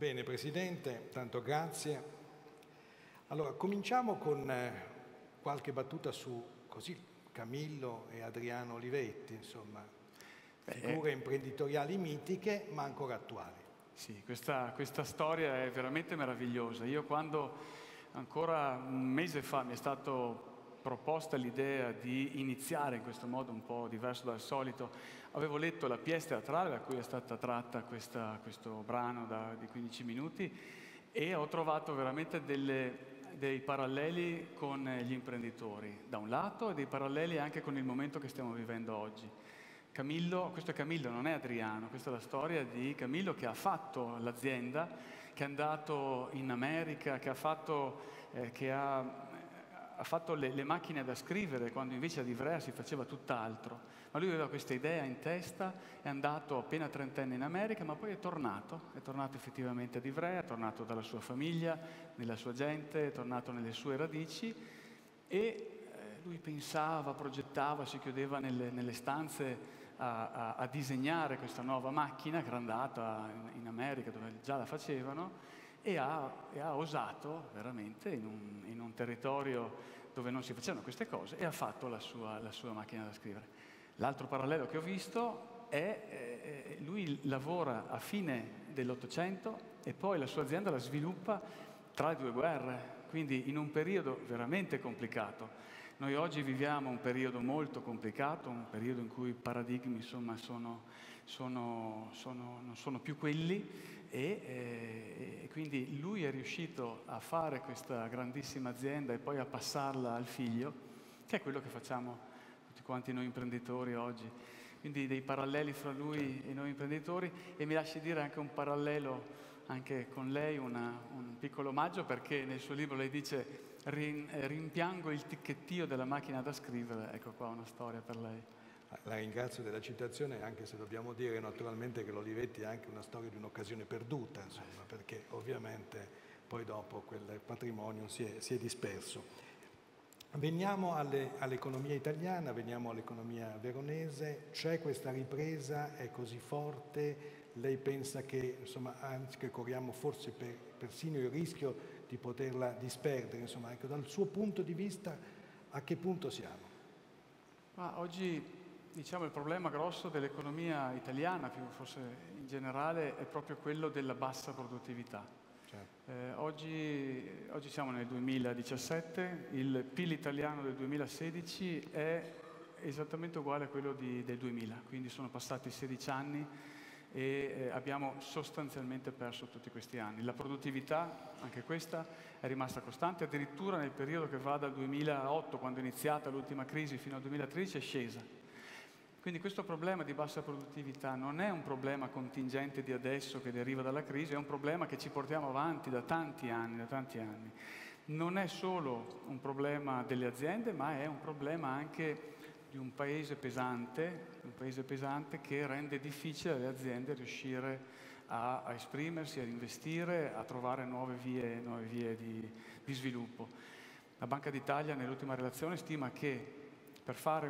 Bene, Presidente, tanto grazie. Allora, cominciamo con qualche battuta su Camillo e Adriano Olivetti, insomma, figure imprenditoriali mitiche ma ancora attuali. Sì, questa storia è veramente meravigliosa. Io quando ancora un mese fa mi è stato proposta l'idea di iniziare in questo modo un po' diverso dal solito, avevo letto la pièce teatrale da cui è stata tratta questo brano di 15 minuti e ho trovato veramente dei paralleli con gli imprenditori da un lato e dei paralleli anche con il momento che stiamo vivendo oggi. Camillo, questo è Camillo, non è Adriano, questa è la storia di Camillo che ha fatto l'azienda, che è andato in America, che ha fatto le macchine da scrivere quando invece ad Ivrea si faceva tutt'altro. Ma lui aveva questa idea in testa, è andato appena trentenne in America, ma poi è tornato effettivamente ad Ivrea, è tornato dalla sua famiglia, nella sua gente, è tornato nelle sue radici e lui pensava, progettava, si chiudeva nelle stanze a disegnare questa nuova macchina che era andata in America dove già la facevano e ha osato veramente in un territorio dove non si facevano queste cose e ha fatto la sua macchina da scrivere. L'altro parallelo che ho visto è lui lavora a fine dell'Ottocento e poi la sua azienda la sviluppa tra le due guerre, quindi in un periodo veramente complicato. Noi oggi viviamo un periodo molto complicato, un periodo in cui i paradigmi insomma, non sono più quelli e quindi lui è riuscito a fare questa grandissima azienda e poi a passarla al figlio, che è quello che facciamo tutti quanti noi imprenditori oggi. Quindi dei paralleli fra lui e noi imprenditori e mi lasci dire anche un parallelo anche con lei, un piccolo omaggio perché nel suo libro lei dice rimpiango il ticchettio della macchina da scrivere, ecco qua una storia per lei. La ringrazio della citazione, anche se dobbiamo dire naturalmente che l'Olivetti è anche una storia di un'occasione perduta, insomma, perché ovviamente poi dopo quel patrimonio si è disperso. Veniamo all'economia italiana, veniamo all'economia veronese. C'è questa ripresa, è così forte? Lei pensa che, insomma, anzi che corriamo forse persino il rischio di poterla disperdere? Insomma, ecco, dal suo punto di vista, a che punto siamo? Ma oggi, diciamo, il problema grosso dell'economia italiana, più forse in generale, è proprio quello della bassa produttività. Oggi siamo nel 2017, il PIL italiano del 2016 è esattamente uguale a quello del 2000, quindi sono passati 16 anni e abbiamo sostanzialmente perso tutti questi anni. La produttività, anche questa, è rimasta costante, addirittura nel periodo che va dal 2008, quando è iniziata l'ultima crisi, fino al 2013 è scesa. Quindi questo problema di bassa produttività non è un problema contingente di adesso che deriva dalla crisi, è un problema che ci portiamo avanti da tanti anni, Non è solo un problema delle aziende, ma è un problema anche di un paese pesante che rende difficile alle aziende riuscire a esprimersi, ad investire, a trovare nuove vie di sviluppo. La Banca d'Italia nell'ultima relazione stima che per far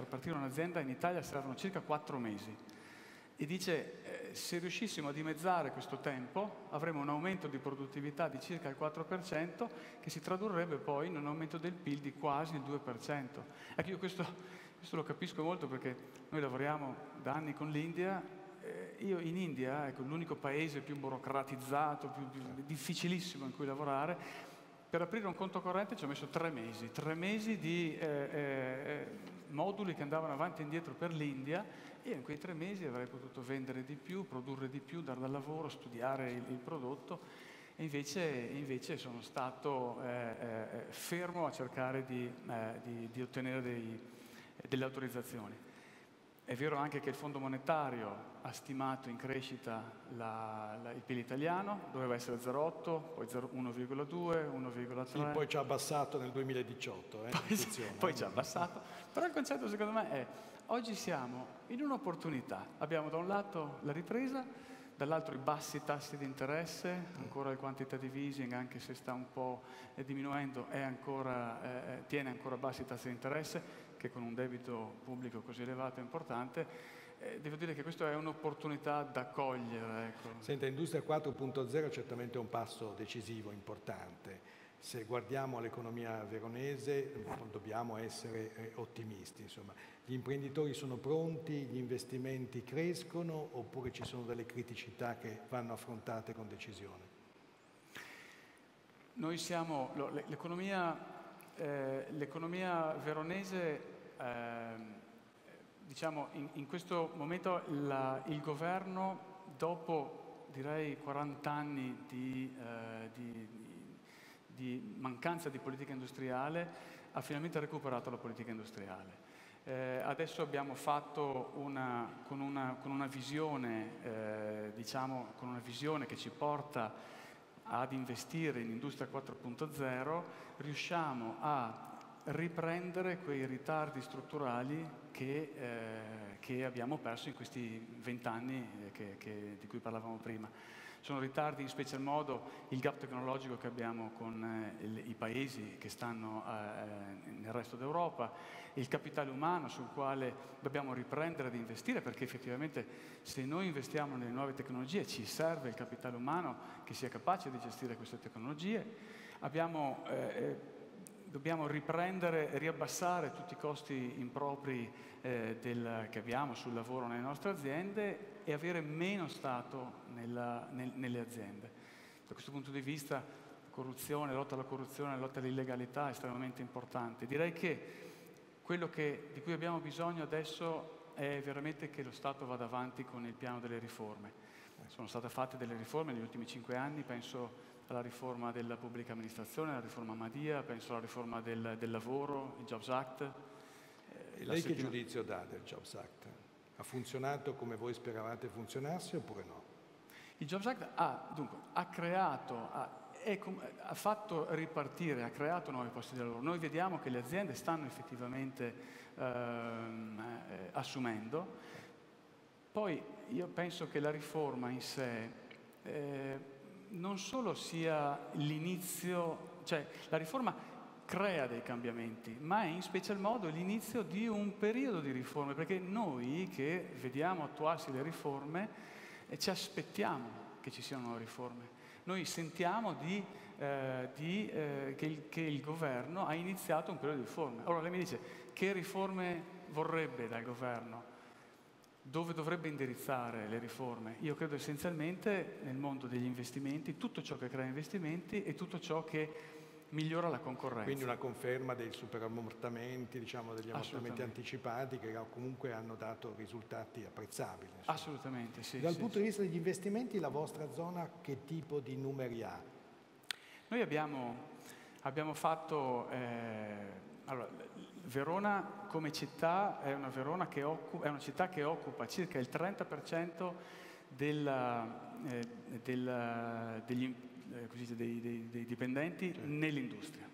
partire un'azienda in Italia servono circa 4 mesi e dice se riuscissimo a dimezzare questo tempo avremo un aumento di produttività di circa il 4% che si tradurrebbe poi in un aumento del PIL di quasi il 2%. Ecco, io questo lo capisco molto perché noi lavoriamo da anni con l'India. Io in India, ecco, l'unico paese più burocratizzato, più difficilissimo in cui lavorare, per aprire un conto corrente ci ho messo 3 mesi di moduli che andavano avanti e indietro per l'India e in quei 3 mesi avrei potuto vendere di più, produrre di più, dare dal lavoro, studiare il prodotto e invece sono stato fermo a cercare di ottenere delle autorizzazioni. È vero anche che il Fondo Monetario ha stimato in crescita il PIL italiano, doveva essere 0,8, poi 1,2, 1,3. Sì, poi ci ha abbassato nel 2018. Poi ci ha abbassato. Però il concetto secondo me è, oggi siamo in un'opportunità. Abbiamo da un lato la ripresa, dall'altro i bassi tassi di interesse, ancora il quantitative easing, anche se sta un po' diminuendo, tiene ancora bassi tassi di interesse, che con un debito pubblico così elevato è importante. devo dire che questa è un'opportunità da cogliere. Ecco. Senta, Industria 4.0 certamente è un passo decisivo, importante. Se guardiamo all'economia veronese dobbiamo essere ottimisti. Insomma. Gli imprenditori sono pronti, gli investimenti crescono oppure ci sono delle criticità che vanno affrontate con decisione? Noi siamo, l'economia veronese, diciamo in questo momento il governo, dopo direi 40 anni di mancanza di politica industriale, ha finalmente recuperato la politica industriale. Adesso abbiamo fatto con una visione, diciamo, con una visione che ci porta ad investire in Industria 4.0, riusciamo a riprendere quei ritardi strutturali che abbiamo perso in questi 20 anni di cui parlavamo prima. Sono ritardi in special modo il gap tecnologico che abbiamo con i paesi che stanno nel resto d'Europa, il capitale umano sul quale dobbiamo riprendere ad investire, perché effettivamente se noi investiamo nelle nuove tecnologie ci serve il capitale umano che sia capace di gestire queste tecnologie. Dobbiamo riprendere e riabbassare tutti i costi impropri che abbiamo sul lavoro nelle nostre aziende e avere meno Stato nelle aziende. Da questo punto di vista, corruzione, lotta alla corruzione, lotta all'illegalità è estremamente importante. Direi che quello di cui abbiamo bisogno adesso è veramente che lo Stato vada avanti con il piano delle riforme. Sono state fatte delle riforme negli ultimi 5 anni, penso alla riforma della pubblica amministrazione, alla riforma Madia, penso alla riforma del lavoro, il Jobs Act. Lei che giudizio dà del Jobs Act? Ha funzionato come voi speravate funzionasse oppure no? Il Jobs Act ha fatto ripartire, ha creato nuovi posti di lavoro. Noi vediamo che le aziende stanno effettivamente assumendo. Poi io penso che la riforma in sé non solo sia l'inizio, cioè la riforma crea dei cambiamenti, ma è in special modo l'inizio di un periodo di riforme, perché noi che vediamo attuarsi le riforme ci aspettiamo che ci siano riforme. Noi sentiamo che il governo ha iniziato un periodo di riforme. Allora lei mi dice, che riforme vorrebbe dal governo? Dove dovrebbe indirizzare le riforme? Io credo essenzialmente nel mondo degli investimenti, tutto ciò che crea investimenti e tutto ciò che migliora la concorrenza. Quindi una conferma dei superammortamenti, diciamo degli ammortamenti anticipati che comunque hanno dato risultati apprezzabili. Insomma. Assolutamente, sì. Dal punto di vista degli investimenti, la vostra zona che tipo di numeri ha? Noi abbiamo fatto... allora, Verona come città è una città che occupa circa il 30% dei dipendenti nell'industria.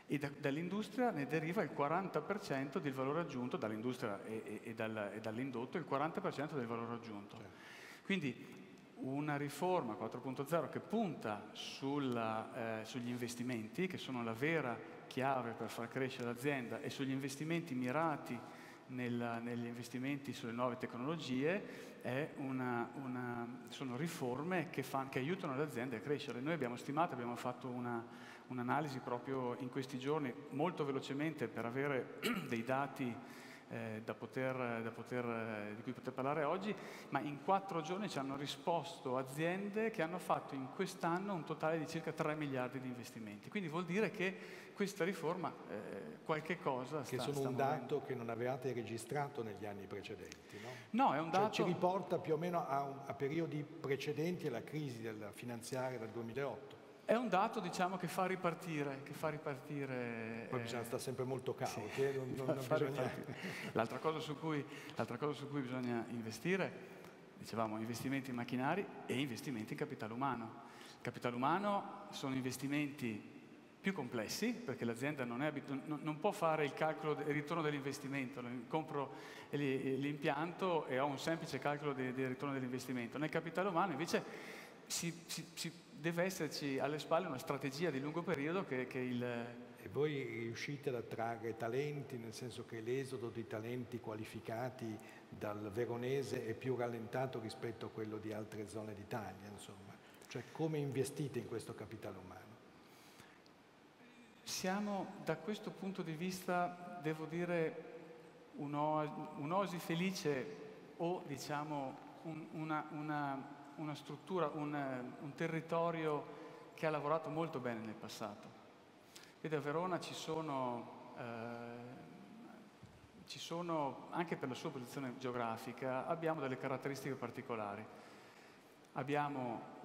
E dall'industria ne deriva il 40% del valore aggiunto, dall'industria e dall'indotto, il 40% del valore aggiunto. Quindi una riforma 4.0 che punta sugli investimenti, che sono la vera chiave per far crescere l'azienda, e sugli investimenti mirati negli investimenti sulle nuove tecnologie, sono riforme che aiutano le aziende a crescere. Noi abbiamo stimato, abbiamo fatto un'analisi proprio in questi giorni, molto velocemente, per avere dei dati di cui poter parlare oggi, ma in 4 giorni ci hanno risposto aziende che hanno fatto in quest'anno un totale di circa 3 miliardi di investimenti. Quindi vuol dire che questa riforma qualche cosa sta muovendo. Che sono un dato che non avevate registrato negli anni precedenti, no? No, è un dato... Cioè, ci riporta più o meno a periodi precedenti alla crisi finanziaria del 2008. È un dato, diciamo, che fa ripartire. Poi bisogna stare sempre molto cauti, sì. non bisogna... L'altra cosa su cui bisogna investire, dicevamo, investimenti in macchinari e investimenti in capitale umano. Il capitale umano sono investimenti più complessi, perché l'azienda non può fare il calcolo del ritorno dell'investimento. Compro l'impianto e ho un semplice calcolo del ritorno dell'investimento. Nel capitale umano invece deve esserci alle spalle una strategia di lungo periodo che E voi riuscite ad attrarre talenti, nel senso che l'esodo di talenti qualificati dal veronese è più rallentato rispetto a quello di altre zone d'Italia, insomma. Cioè, come investite in questo capitale umano? Siamo, da questo punto di vista, devo dire, un'oasi felice o, diciamo, una struttura, un territorio che ha lavorato molto bene nel passato. Vede, a Verona ci sono, anche per la sua posizione geografica, abbiamo delle caratteristiche particolari. Abbiamo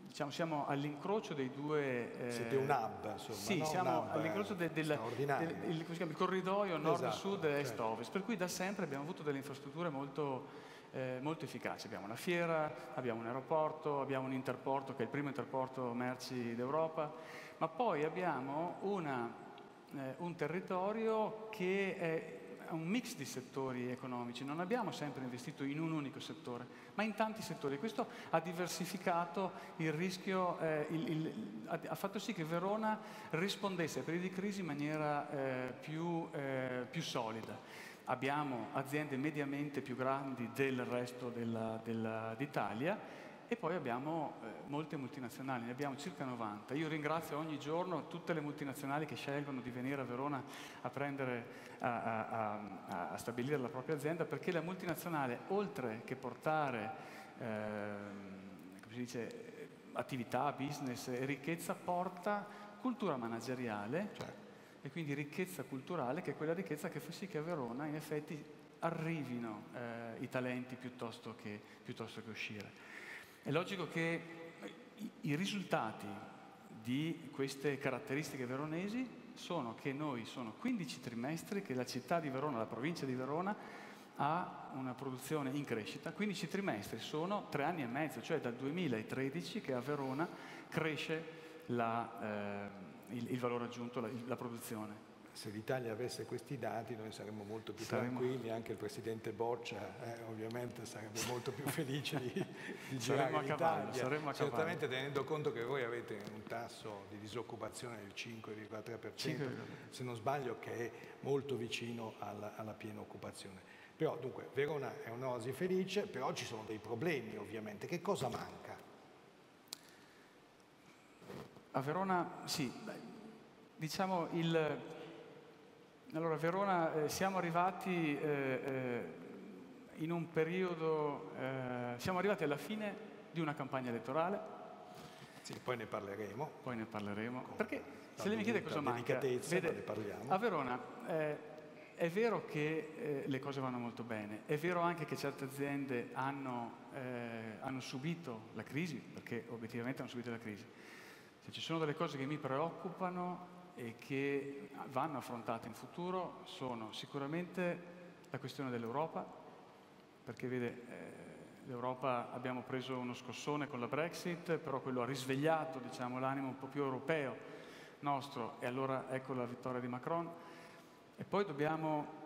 diciamo, siamo all'incrocio dei due... Siete un hub, insomma. Sì, no? siamo all'incrocio il corridoio nord-sud e est-ovest, per cui da sempre abbiamo avuto delle infrastrutture molto efficaci. Abbiamo una fiera, abbiamo un aeroporto, abbiamo un interporto che è il primo interporto merci d'Europa, ma poi abbiamo un territorio che è un mix di settori economici. Non abbiamo sempre investito in un unico settore, ma in tanti settori. Questo ha diversificato il rischio, ha fatto sì che Verona rispondesse ai periodi di crisi in maniera più solida. Abbiamo aziende mediamente più grandi del resto d'Italia e poi abbiamo molte multinazionali, ne abbiamo circa 90. Io ringrazio ogni giorno tutte le multinazionali che scelgono di venire a Verona a stabilire la propria azienda, perché la multinazionale, oltre che portare come si dice, attività, business e ricchezza, porta cultura manageriale, e quindi ricchezza culturale, che è quella ricchezza che fa sì che a Verona in effetti arrivino i talenti piuttosto che uscire. È logico che i risultati di queste caratteristiche veronesi sono che sono 15 trimestri che la città di Verona, la provincia di Verona, ha una produzione in crescita. 15 trimestri sono 3 anni e mezzo, cioè dal 2013 che a Verona cresce il valore aggiunto, la produzione. Se l'Italia avesse questi dati noi saremmo molto più tranquilli, anche il Presidente Boccia ovviamente sarebbe molto più felice di girare l'Italia. Certamente tenendo conto che voi avete un tasso di disoccupazione del 5,3%, se non sbaglio, che è molto vicino alla piena occupazione. Però dunque Verona è un'oasi felice, però ci sono dei problemi ovviamente. Che cosa manca? A Verona, sì, diciamo allora, Verona, siamo arrivati in un periodo, siamo arrivati alla fine di una campagna elettorale. Sì, poi ne parleremo. Perché se lei mi chiede cosa manca, vede, a Verona è vero che le cose vanno molto bene, è vero anche che certe aziende hanno subito la crisi, perché obiettivamente hanno subito la crisi. Se ci sono delle cose che mi preoccupano e che vanno affrontate in futuro sono sicuramente la questione dell'Europa, perché vede, l'Europa, abbiamo preso uno scossone con la Brexit, però quello ha risvegliato, diciamo, l'animo un po' più europeo nostro, e allora ecco la vittoria di Macron. E poi dobbiamo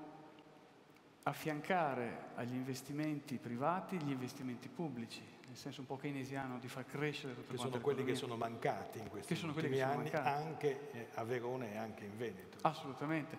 affiancare agli investimenti privati gli investimenti pubblici, nel senso un po' keynesiano, di far crescere tutto quanto. Che sono quelli che sono mancati in questi ultimi anni, anche a Verona e anche in Veneto. Assolutamente.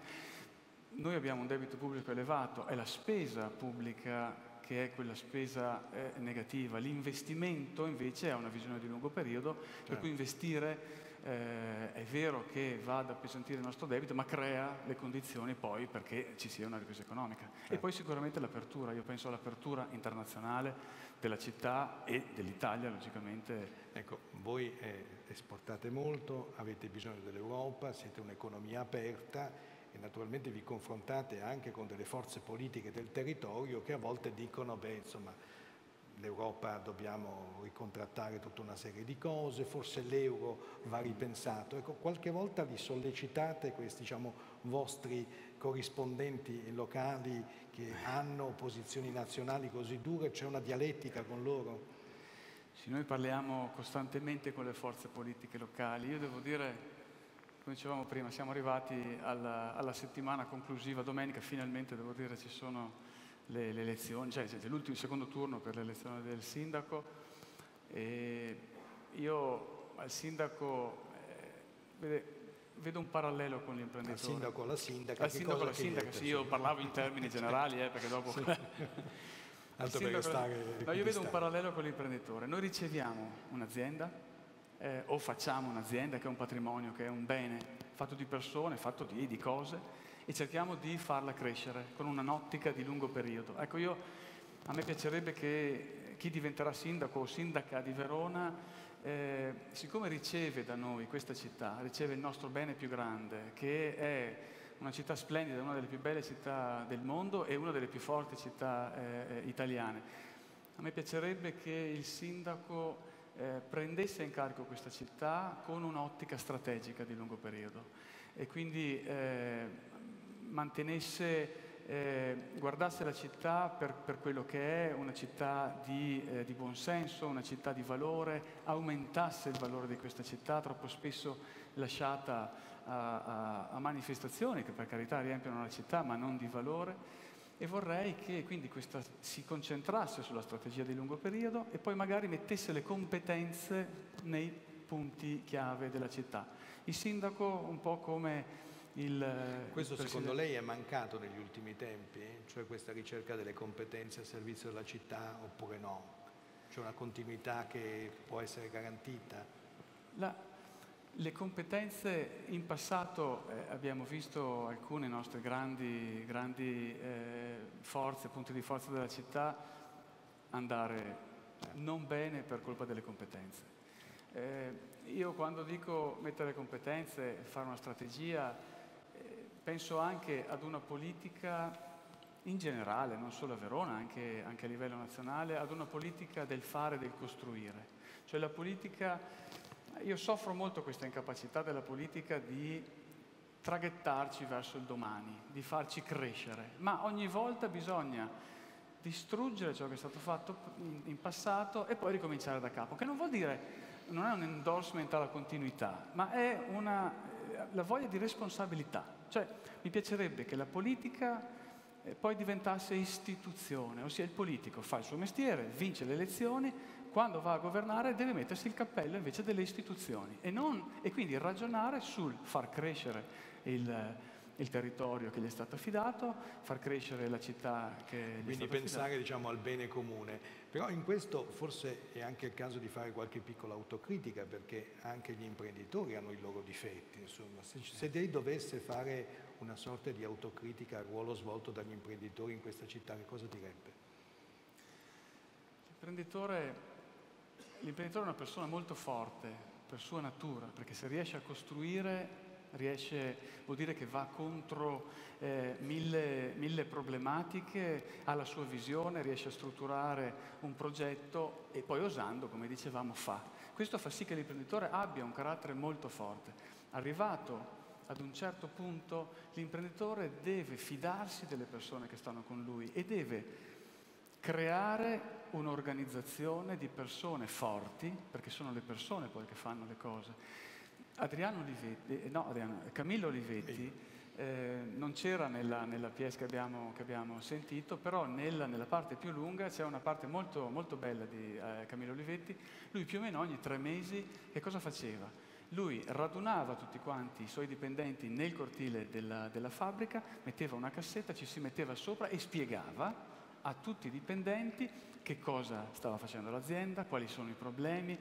Noi abbiamo un debito pubblico elevato, è la spesa pubblica che è quella spesa negativa. L'investimento invece ha una visione di lungo periodo, per cui investire è vero che va ad appesantire il nostro debito, ma crea le condizioni poi perché ci sia una ripresa economica. E poi sicuramente l'apertura, io penso all'apertura internazionale della città e dell'Italia, logicamente. Ecco, voi esportate molto, avete bisogno dell'Europa, siete un'economia aperta e naturalmente vi confrontate anche con delle forze politiche del territorio che a volte dicono, beh, insomma, l'Europa dobbiamo ricontrattare tutta una serie di cose, forse l'euro va ripensato. Ecco, qualche volta li sollecitate questi, diciamo, vostri corrispondenti locali che hanno posizioni nazionali così dure, c'è una dialettica con loro? Sì, noi parliamo costantemente con le forze politiche locali. Io devo dire, come dicevamo prima, siamo arrivati alla settimana conclusiva, domenica finalmente, devo dire, ci sono le elezioni, cioè il secondo turno per l'elezione del sindaco, e io al sindaco, vede, vedo un parallelo con l'imprenditore. Al sindaco o alla sindaca. Al sindaco o alla sindaca, sì, io parlavo in termini generali, perché dopo... Sì. Altro per restare... No, io vedo un parallelo con l'imprenditore. Noi riceviamo un'azienda o facciamo un'azienda che è un patrimonio, che è un bene fatto di persone, fatto di cose, e cerchiamo di farla crescere con un'ottica di lungo periodo. Ecco, a me piacerebbe che chi diventerà sindaco o sindaca di Verona, siccome riceve da noi questa città, riceve il nostro bene più grande, che è una città splendida, una delle più belle città del mondo e una delle più forti città italiane. A me piacerebbe che il sindaco prendesse in carico questa città con un'ottica strategica di lungo periodo e quindi guardasse la città per quello che è, una città di buonsenso, una città di valore, aumentasse il valore di questa città, troppo spesso lasciata a manifestazioni che per carità riempiono la città ma non di valore, e vorrei che quindi questa si concentrasse sulla strategia di lungo periodo e poi magari mettesse le competenze nei punti chiave della città. Il sindaco un po' come Questo secondo lei è mancato negli ultimi tempi? Cioè questa ricerca delle competenze a servizio della città oppure no? C'è una continuità che può essere garantita? Le competenze in passato abbiamo visto alcune nostre grandi forze, punti di forza della città andare non bene per colpa delle competenze. Io quando dico mettere competenze, fare una strategia, penso anche ad una politica in generale, non solo a Verona, anche a livello nazionale, ad una politica del fare e del costruire. Cioè la politica, io soffro molto questa incapacità della politica di traghettarci verso il domani, di farci crescere, ma ogni volta bisogna distruggere ciò che è stato fatto in passato e poi ricominciare da capo, che non vuol dire, non è un endorsement alla continuità, ma è la voglia di responsabilità. Cioè mi piacerebbe che la politica poi diventasse istituzione, ossia il politico fa il suo mestiere, vince le elezioni, quando va a governare deve mettersi il cappello invece delle istituzioni e quindi ragionare sul far crescere il territorio che gli è stato affidato, far crescere la città che gli è stata affidata. Quindi pensare, diciamo, al bene comune. Però in questo forse è anche il caso di fare qualche piccola autocritica, perché anche gli imprenditori hanno i loro difetti. Insomma, se lei dovesse fare una sorta di autocritica al ruolo svolto dagli imprenditori in questa città, che cosa direbbe? L'imprenditore è una persona molto forte per sua natura, perché se riesce a costruire, vuol dire che va contro mille problematiche, ha la sua visione, riesce a strutturare un progetto e poi osando, come dicevamo, fa. Questo fa sì che l'imprenditore abbia un carattere molto forte. Arrivato ad un certo punto, l'imprenditore deve fidarsi delle persone che stanno con lui e deve creare un'organizzazione di persone forti, perché sono le persone poi che fanno le cose. Camillo Olivetti non c'era nella pièce che abbiamo sentito, però nella parte più lunga c'è una parte molto, molto bella di Camillo Olivetti. Lui più o meno ogni 3 mesi che cosa faceva? Lui radunava tutti quanti i suoi dipendenti nel cortile della fabbrica, metteva una cassetta, ci si metteva sopra e spiegava a tutti i dipendenti che cosa stava facendo l'azienda, quali sono i problemi,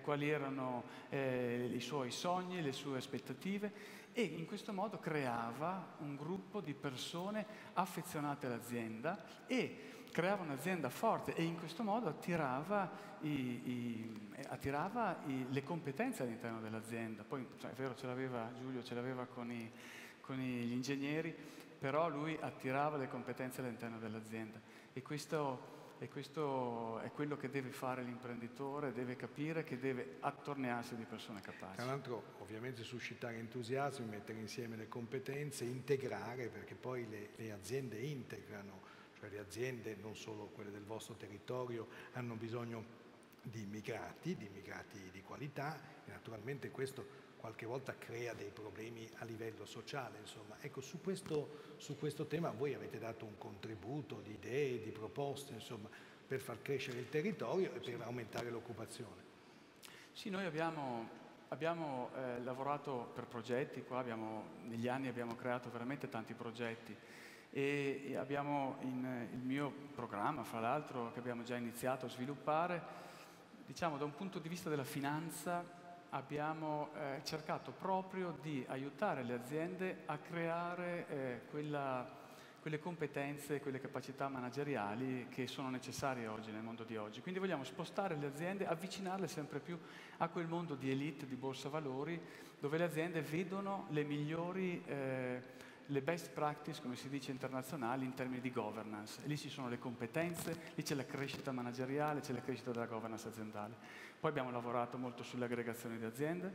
quali erano i suoi sogni, le sue aspettative, e in questo modo creava un gruppo di persone affezionate all'azienda e creava un'azienda forte e in questo modo attirava le competenze all'interno dell'azienda. Poi è vero, Giulio ce l'aveva con gli ingegneri, però lui attirava le competenze all'interno dell'azienda e questo è quello che deve fare l'imprenditore, deve capire che deve attorniarsi di persone capaci. Tra l'altro ovviamente suscitare entusiasmo, mettere insieme le competenze, integrare, perché poi le aziende integrano, cioè le aziende, non solo quelle del vostro territorio, hanno bisogno di immigrati di qualità e naturalmente questo qualche volta crea dei problemi a livello sociale, insomma. Ecco, su questo tema voi avete dato un contributo di idee, di proposte, insomma, per far crescere il territorio e per aumentare l'occupazione. Sì, noi abbiamo Abbiamo lavorato per progetti, qua negli anni abbiamo creato veramente tanti progetti e abbiamo il mio programma, fra l'altro, che abbiamo già iniziato a sviluppare, diciamo da un punto di vista della finanza, abbiamo cercato proprio di aiutare le aziende a creare quelle competenze, quelle capacità manageriali che sono necessarie oggi nel mondo di oggi. Quindi vogliamo spostare le aziende, avvicinarle sempre più a quel mondo di elite, di borsa valori, dove le aziende vedono le migliori, le best practice, come si dice, internazionali in termini di governance. E lì ci sono le competenze, lì c'è la crescita manageriale, c'è la crescita della governance aziendale. Poi abbiamo lavorato molto sulle aggregazioni di aziende,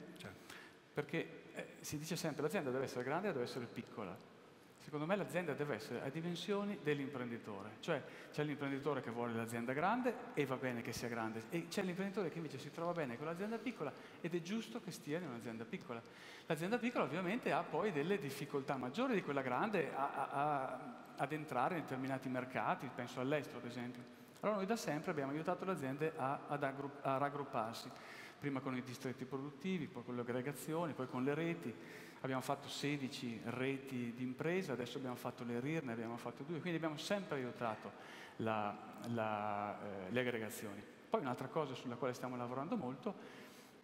perché si dice sempre l'azienda deve essere grande e deve essere piccola. Secondo me l'azienda deve essere a dimensioni dell'imprenditore, cioè c'è l'imprenditore che vuole l'azienda grande e va bene che sia grande, e c'è l'imprenditore che invece si trova bene con l'azienda piccola ed è giusto che stia in un'azienda piccola. L'azienda piccola ovviamente ha poi delle difficoltà maggiori di quella grande ad entrare in determinati mercati, penso all'estero ad esempio. Allora noi da sempre abbiamo aiutato le aziende a raggrupparsi, prima con i distretti produttivi, poi con le aggregazioni, poi con le reti. Abbiamo fatto 16 reti di imprese, adesso abbiamo fatto le RIR, ne abbiamo fatto 2, quindi abbiamo sempre aiutato le aggregazioni. Poi un'altra cosa sulla quale stiamo lavorando molto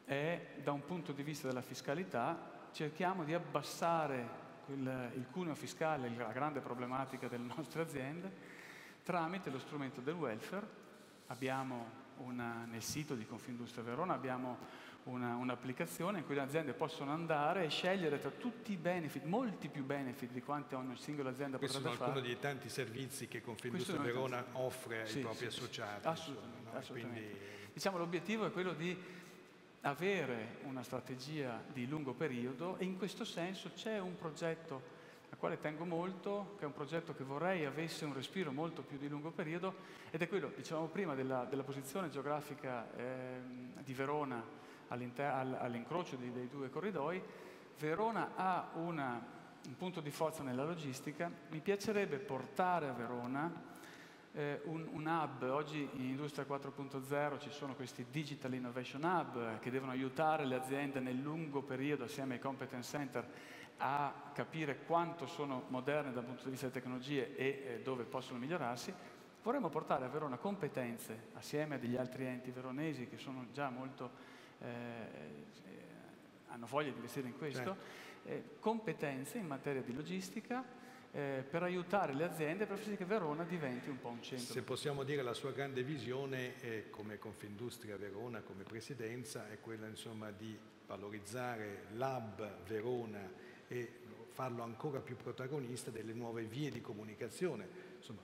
è, da un punto di vista della fiscalità, cerchiamo di abbassare il cuneo fiscale, la grande problematica delle nostre aziende, tramite lo strumento del welfare. Abbiamo nel sito di Confindustria Verona abbiamo un'applicazione in cui le aziende possono andare e scegliere tra tutti i benefit, molti più benefit di quanti ogni singola azienda potrebbe fare. Questo sono alcuni dei tanti servizi che Confindustria Verona offre ai propri associati. Assolutamente, assolutamente. Quindi... Diciamo, l'obiettivo è quello di avere una strategia di lungo periodo e in questo senso c'è un progetto al quale tengo molto, che è un progetto che vorrei avesse un respiro molto più di lungo periodo, ed è quello, dicevamo prima, della posizione geografica di Verona all'incrocio dei due corridoi. Verona ha un punto di forza nella logistica. Mi piacerebbe portare a Verona un hub. Oggi in Industria 4.0 ci sono questi Digital Innovation Hub che devono aiutare le aziende nel lungo periodo, assieme ai Competence Center, a capire quanto sono moderne dal punto di vista delle tecnologie e dove possono migliorarsi. Vorremmo portare a Verona competenze, assieme a degli altri enti veronesi che sono già molto, hanno voglia di investire in questo, competenze in materia di logistica per aiutare le aziende, per far sì che Verona diventi un po' un centro. Se possiamo dire, la sua grande visione come Confindustria Verona, come presidenza, è quella insomma di valorizzare l'hub Verona e farlo ancora più protagonista delle nuove vie di comunicazione. Insomma,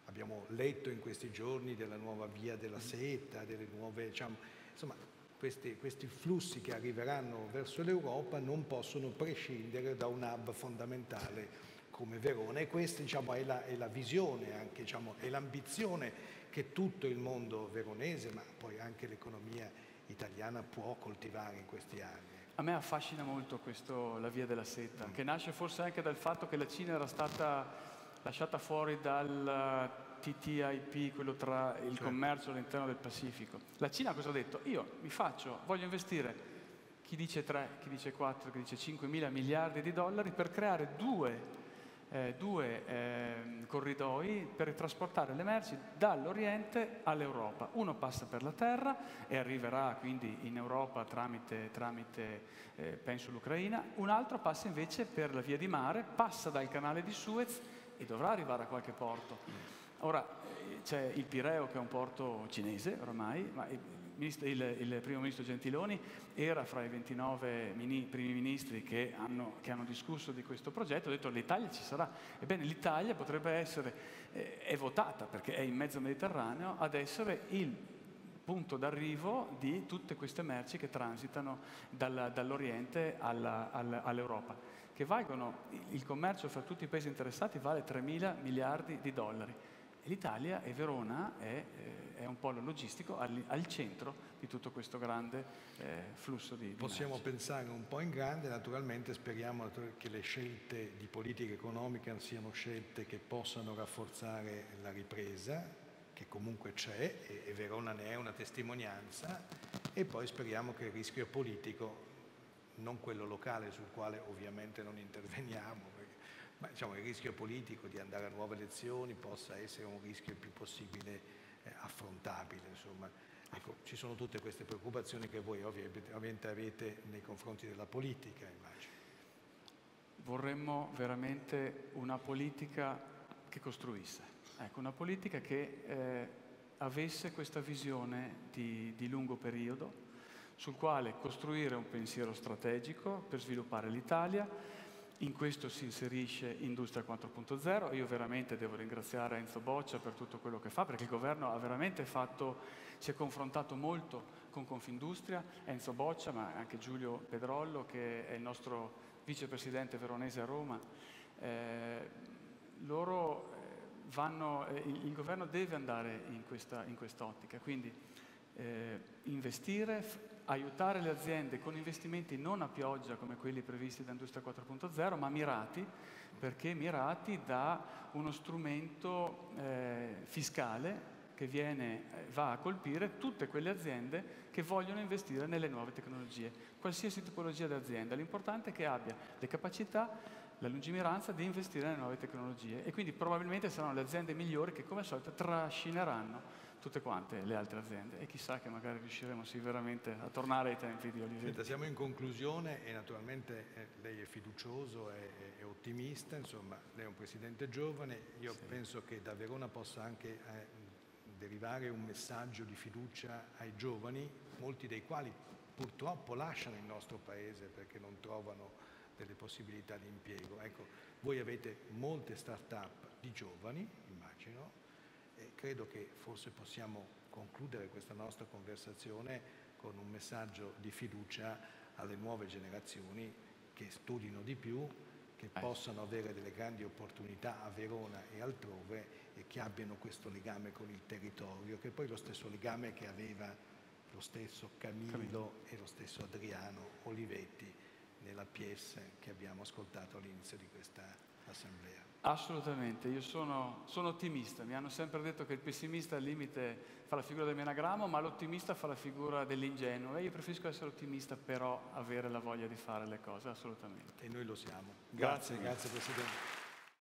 abbiamo letto in questi giorni della nuova via della Seta, delle nuove, diciamo, insomma, questi flussi che arriveranno verso l'Europa non possono prescindere da un hub fondamentale come Verona, e questa, diciamo, è la visione, anche, diciamo, è l'ambizione che tutto il mondo veronese, ma poi anche l'economia italiana può coltivare in questi anni. A me affascina molto la via della seta, che nasce forse anche dal fatto che la Cina era stata lasciata fuori dal TTIP, quello tra il commercio all'interno del Pacifico. La Cina cosa ha detto? Io voglio investire, chi dice 3, chi dice 4, chi dice 5 mila miliardi di dollari per creare due corridoi per trasportare le merci dall'Oriente all'Europa. Uno passa per la terra e arriverà quindi in Europa tramite penso l'Ucraina, un altro passa invece per la via di mare, passa dal canale di Suez e dovrà arrivare a qualche porto. Ora c'è il Pireo, che è un porto cinese ormai, ma il primo ministro Gentiloni era fra i 29 primi ministri che hanno discusso di questo progetto. Ha detto: l'Italia ci sarà. Ebbene, l'Italia potrebbe essere, è votata perché è in mezzo al Mediterraneo, ad essere il punto d'arrivo di tutte queste merci che transitano dall'Oriente all'Europa, che valgono, il commercio fra tutti i paesi interessati vale 3.000 miliardi di dollari. L'Italia e Verona è un polo logistico al centro di tutto questo grande flusso di Possiamo merci. pensare un po' in grande, naturalmente speriamo che le scelte di politica economica siano scelte che possano rafforzare la ripresa, che comunque c'è, e Verona ne è una testimonianza, e poi speriamo che il rischio politico non quello locale sul quale ovviamente non interveniamo, ma diciamo, il rischio politico di andare a nuove elezioni possa essere un rischio il più possibile affrontabile. Insomma. Ecco, ci sono tutte queste preoccupazioni che voi ovviamente avete nei confronti della politica, immagino. Vorremmo veramente una politica che costruisse, ecco, una politica che avesse questa visione di lungo periodo, sul quale costruire un pensiero strategico per sviluppare l'Italia. In questo si inserisce Industria 4.0. Io veramente devo ringraziare Enzo Boccia per tutto quello che fa, perché il governo ha veramente si è confrontato molto con Confindustria, Enzo Boccia, ma anche Giulio Pedrollo, che è il nostro vicepresidente veronese a Roma. Il governo deve andare in quest'ottica, quindi investire, aiutare le aziende con investimenti non a pioggia come quelli previsti da Industria 4.0, ma mirati, perché mirati da uno strumento fiscale che va a colpire tutte quelle aziende che vogliono investire nelle nuove tecnologie, qualsiasi tipologia di azienda. L'importante è che abbia le capacità, la lungimiranza di investire nelle nuove tecnologie, e quindi probabilmente saranno le aziende migliori che come al solito trascineranno tutte quante le altre aziende, e chissà che magari riusciremo veramente a tornare ai tempi di Olivetti. Senta, siamo in conclusione e naturalmente lei è fiducioso e ottimista, insomma, lei è un presidente giovane, io penso che da Verona possa anche derivare un messaggio di fiducia ai giovani, molti dei quali purtroppo lasciano il nostro paese perché non trovano delle possibilità di impiego. Ecco, voi avete molte start-up di giovani, immagino, e credo che forse possiamo concludere questa nostra conversazione con un messaggio di fiducia alle nuove generazioni che studino di più, che possano avere delle grandi opportunità a Verona e altrove, e che abbiano questo legame con il territorio, che è poi lo stesso legame che aveva lo stesso Camillo e lo stesso Adriano Olivetti nella pièce che abbiamo ascoltato all'inizio di questa assemblea. Assolutamente, io sono ottimista. Mi hanno sempre detto che il pessimista al limite fa la figura del menagramo, ma l'ottimista fa la figura dell'ingenuo, e io preferisco essere ottimista, però avere la voglia di fare le cose, assolutamente. E noi lo siamo. Grazie Presidente.